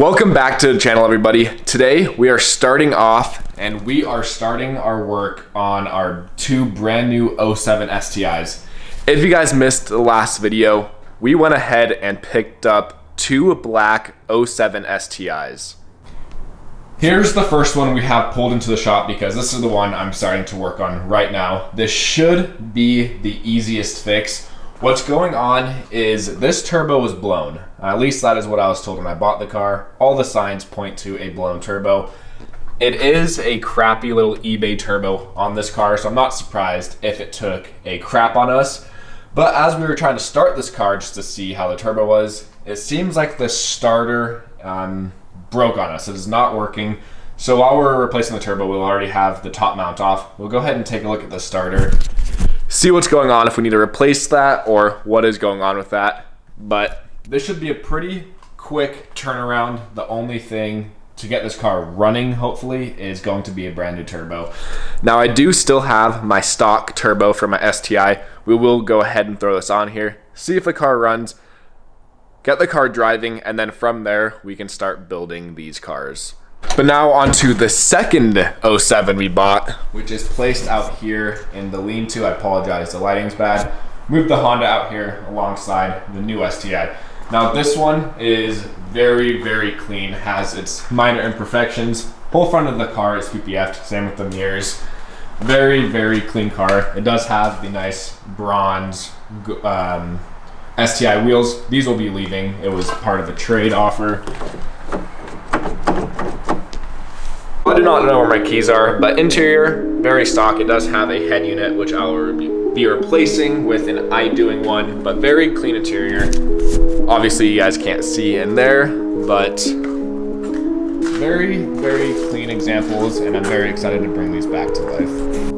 Welcome back to the channel, everybody. Today we are starting off and we are starting our work on our two brand new 07 STIs. If you guys missed the last video, we went ahead and picked up two black 07 STIs. Here's the first one we have pulled into the shop because this is the one I'm starting to work on right now. This should be the easiest fix. What's going on is this turbo was blown. At least that is what I was told when I bought the car. All the signs point to a blown turbo. It is a crappy little eBay turbo on this car, so I'm not surprised if it took a crap on us. But as we were trying to start this car just to see how the turbo was, it seems like the starter broke on us. It is not working. So while we're replacing the turbo, we'll already have the top mount off. We'll go ahead and take a look at the starter, see what's going on, if we need to replace that or what is going on with that. But this should be a pretty quick turnaround. The only thing to get this car running, hopefully, is going to be a brand new turbo. Now, I do still have my stock turbo for my STI. We will go ahead and throw this on here, see if the car runs, get the car driving, and then from there, we can start building these cars. But now onto the second 07 we bought, which is placed out here in the lean-to. I apologize, the lighting's bad. Moved the Honda out here alongside the new STI. Now this one is very, very clean, has its minor imperfections. Whole front of the car is PPF'd, same with the mirrors. Very, very clean car. It does have the nice bronze STI wheels. These will be leaving. It was part of a trade offer. I do not know where my keys are, but interior, very stock. It does have a head unit, which I will be replacing with an iDoing one, but very clean interior. Obviously, you guys can't see in there, but very, very clean examples, and I'm very excited to bring these back to life.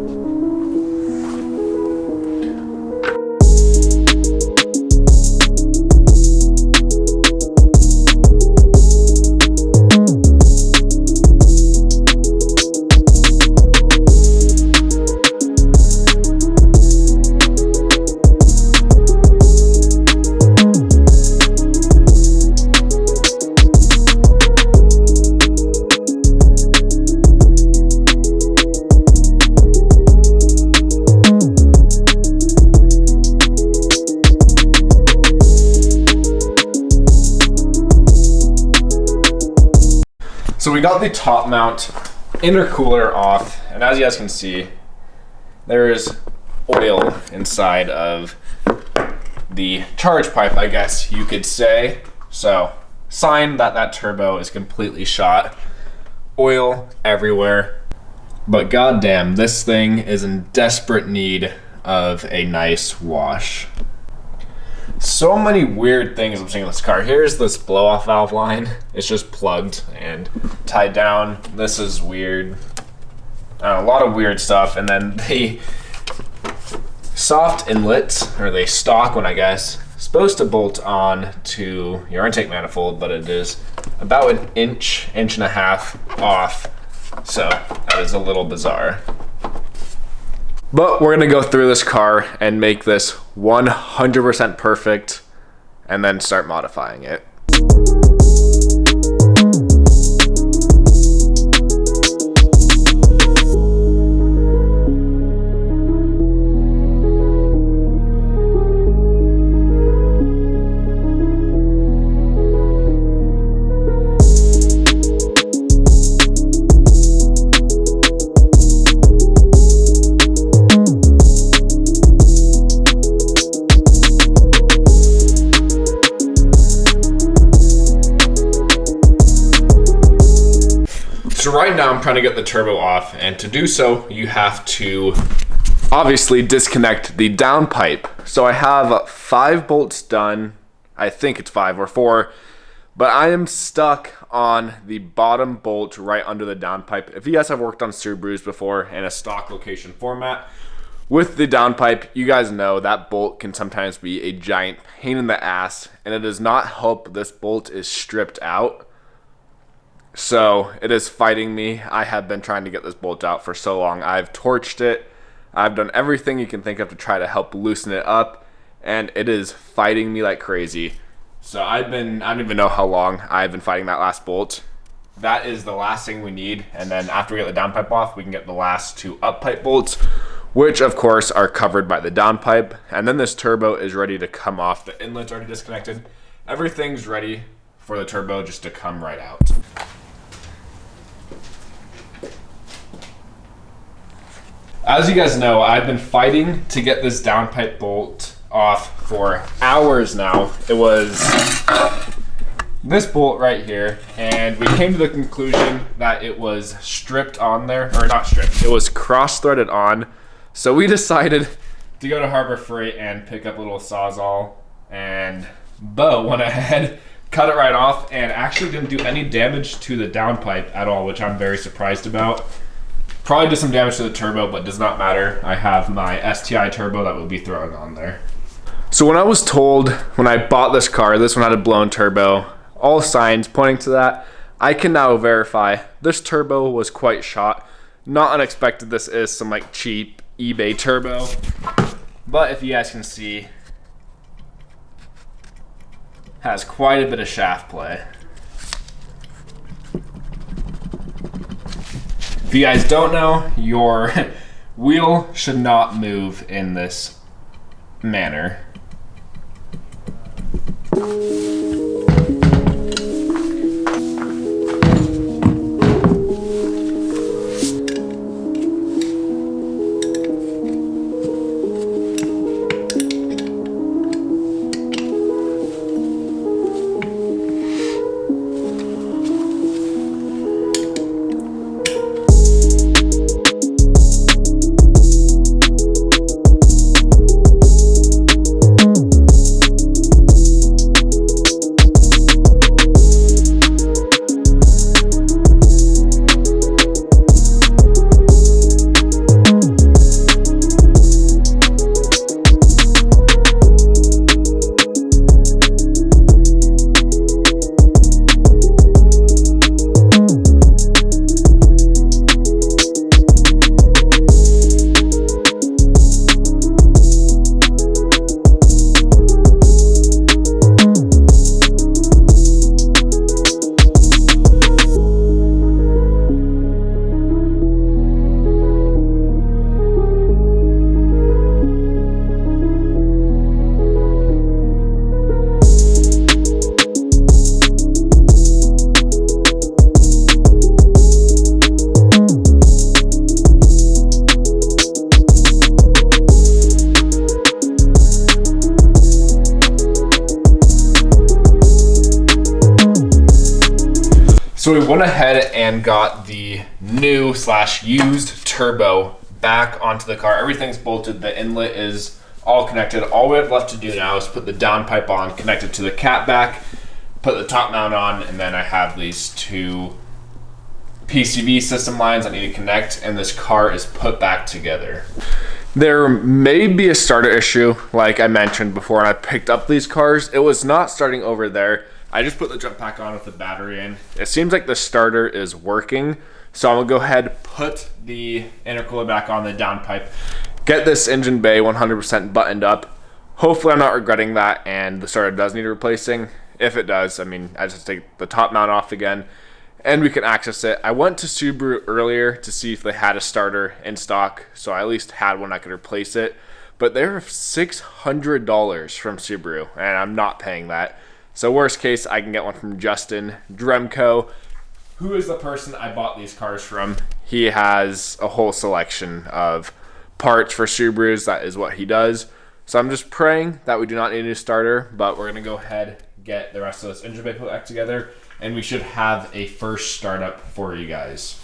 So we got the top mount intercooler off, and as you guys can see, there is oil inside of the charge pipe, I guess you could say. So, sign that that turbo is completely shot. Oil everywhere. But goddamn, this thing is in desperate need of a nice wash. So many weird things I'm seeing in this car. Here's this blow-off valve line. It's just plugged and tied down. This is weird. A lot of weird stuff. And then the soft inlets, or they stock one, I guess, supposed to bolt on to your intake manifold, but it is about an inch and a half off. So that is a little bizarre. But we're gonna go through this car and make this 100% perfect and then start modifying it. So right now I'm trying to get the turbo off, and to do so you have to obviously disconnect the downpipe. So I have 5 bolts done. I think it's 5 or 4, but I am stuck on the bottom bolt right under the downpipe. If you guys have worked on Subarus before in a stock location format with the downpipe, you guys know that bolt can sometimes be a giant pain in the ass, and it does not help this bolt is stripped out. So it is fighting me. I have been trying to get this bolt out for so long. I've torched it. I've done everything you can think of to try to help loosen it up, and it is fighting me like crazy. So I don't even know how long I've been fighting that last bolt. That is the last thing we need. And then after we get the downpipe off, we can get the last 2 up pipe bolts, which of course are covered by the downpipe. And then this turbo is ready to come off. The inlet's already disconnected. Everything's ready for the turbo just to come right out. As you guys know, I've been fighting to get this downpipe bolt off for hours now. It was this bolt right here, and we came to the conclusion that it was stripped on there, or not stripped, it was cross-threaded on. So we decided to go to Harbor Freight and pick up a little Sawzall, and Bo went ahead, cut it right off, and actually didn't do any damage to the downpipe at all, which I'm very surprised about. Probably did some damage to the turbo, but does not matter. I have my STI turbo that will be thrown on there. So when I was told, when I bought this car, this one had a blown turbo, all signs pointing to that, I can now verify this turbo was quite shot. Not unexpected. This is some like cheap eBay turbo. But if you guys can see, has quite a bit of shaft play. If you guys don't know, your wheel should not move in this manner. So we went ahead and got the new / used turbo back onto the car. Everything's bolted. The inlet is all connected. All we have left to do now is put the downpipe on, connect it to the cat back, put the top mount on, and then I have these 2 PCV system lines that need to connect, and this car is put back together. There may be a starter issue, like I mentioned before, and I picked up these cars. It was not starting over there. I just put the jump pack on with the battery in. It seems like the starter is working, so I'm gonna go ahead, put the intercooler back on the downpipe, get this engine bay 100% buttoned up. Hopefully I'm not regretting that and the starter does need replacing. If it does, I mean, I just take the top mount off again and we can access it. I went to Subaru earlier to see if they had a starter in stock, so I at least had one I could replace it. But they're $600 from Subaru, and I'm not paying that. So worst case, I can get one from Justin Dremco, who is the person I bought these cars from. He has a whole selection of parts for Subarus. That is what he does. So I'm just praying that we do not need a new starter, but we're gonna go ahead, get the rest of this engine bay put back together, and we should have a first startup for you guys.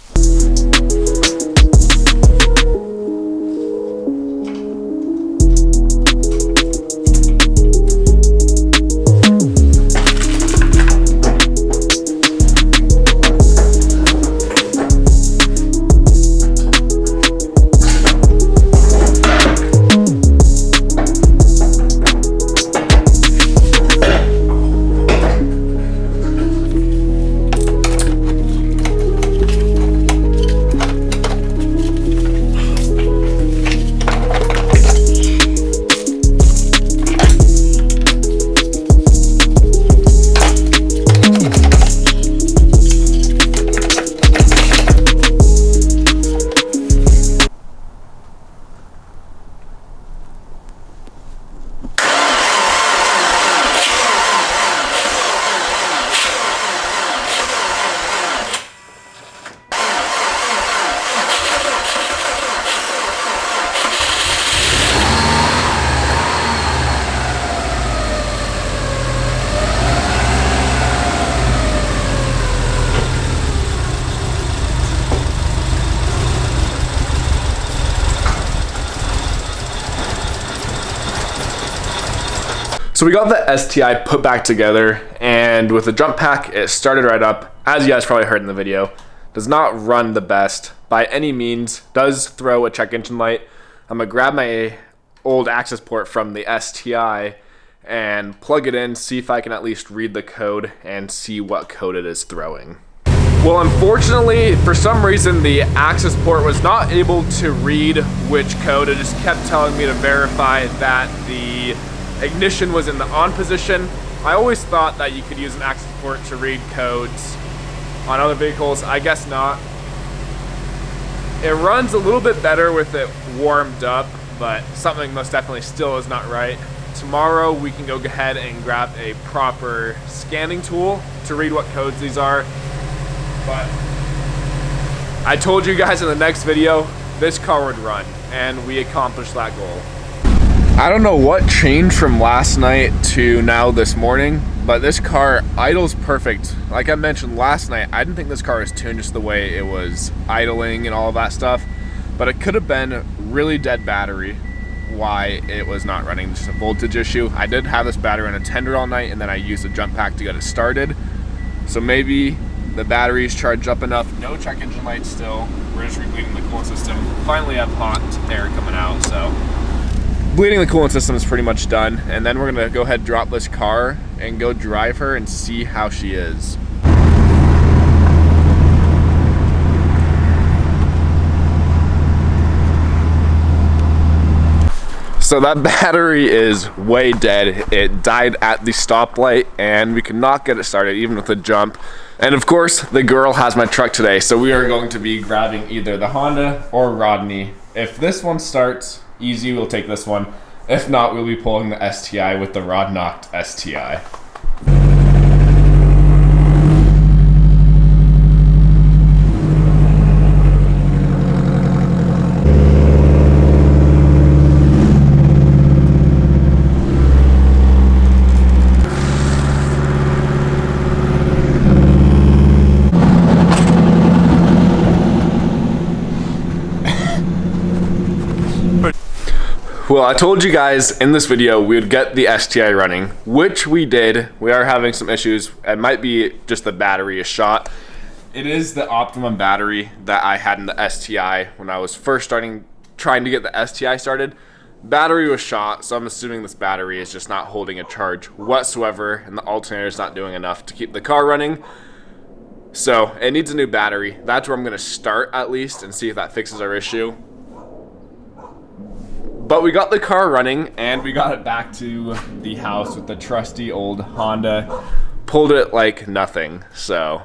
So we got the STI put back together, and with the jump pack, it started right up. As you guys probably heard in the video, does not run the best by any means, does throw a check engine light. I'm gonna grab my old access port from the STI and plug it in, see if I can at least read the code and see what code it is throwing. Well, unfortunately, for some reason, the access port was not able to read which code. It just kept telling me to verify that the ignition was in the on position. I always thought that you could use an access port to read codes on other vehicles. I guess not. It runs a little bit better with it warmed up, but something most definitely still is not right. Tomorrow we can go ahead and grab a proper scanning tool to read what codes these are. But I told you guys in the next video, this car would run, and we accomplished that goal. I don't know what changed from last night to now this morning, but this car idles perfect. Like I mentioned last night, I didn't think this car was tuned just the way it was idling and all of that stuff, but it could have been really dead battery why it was not running. It's just a voltage issue. I did have this battery on a tender all night, and then I used a jump pack to get it started. So maybe the battery's charged up enough. No check engine light still. We're just rebleeding the coolant system. Finally have hot air coming out, so bleeding the coolant system is pretty much done, and then we're gonna go ahead, drop this car, and go drive her and see how she is. So that battery is way dead. It died at the stoplight, and we could not get it started even with a jump. And of course, the girl has my truck today, so we are going to be grabbing either the Honda or Rodney. If this one starts easy, we'll take this one. If not, we'll be pulling the STI with the rod knocked STI. Well, I told you guys in this video we would get the STI running, which we did. We are having some issues. It might be just the battery is shot. It is the optimum battery that I had in the STI when I was first trying to get the STI started. Battery was shot, so I'm assuming this battery is just not holding a charge whatsoever, and the alternator is not doing enough to keep the car running. So it needs a new battery. That's where I'm gonna start at least and see if that fixes our issue. But we got the car running, and we got it back to the house with the trusty old Honda. Pulled it like nothing, so.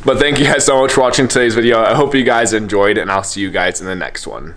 But thank you guys so much for watching today's video. I hope you guys enjoyed, and I'll see you guys in the next one.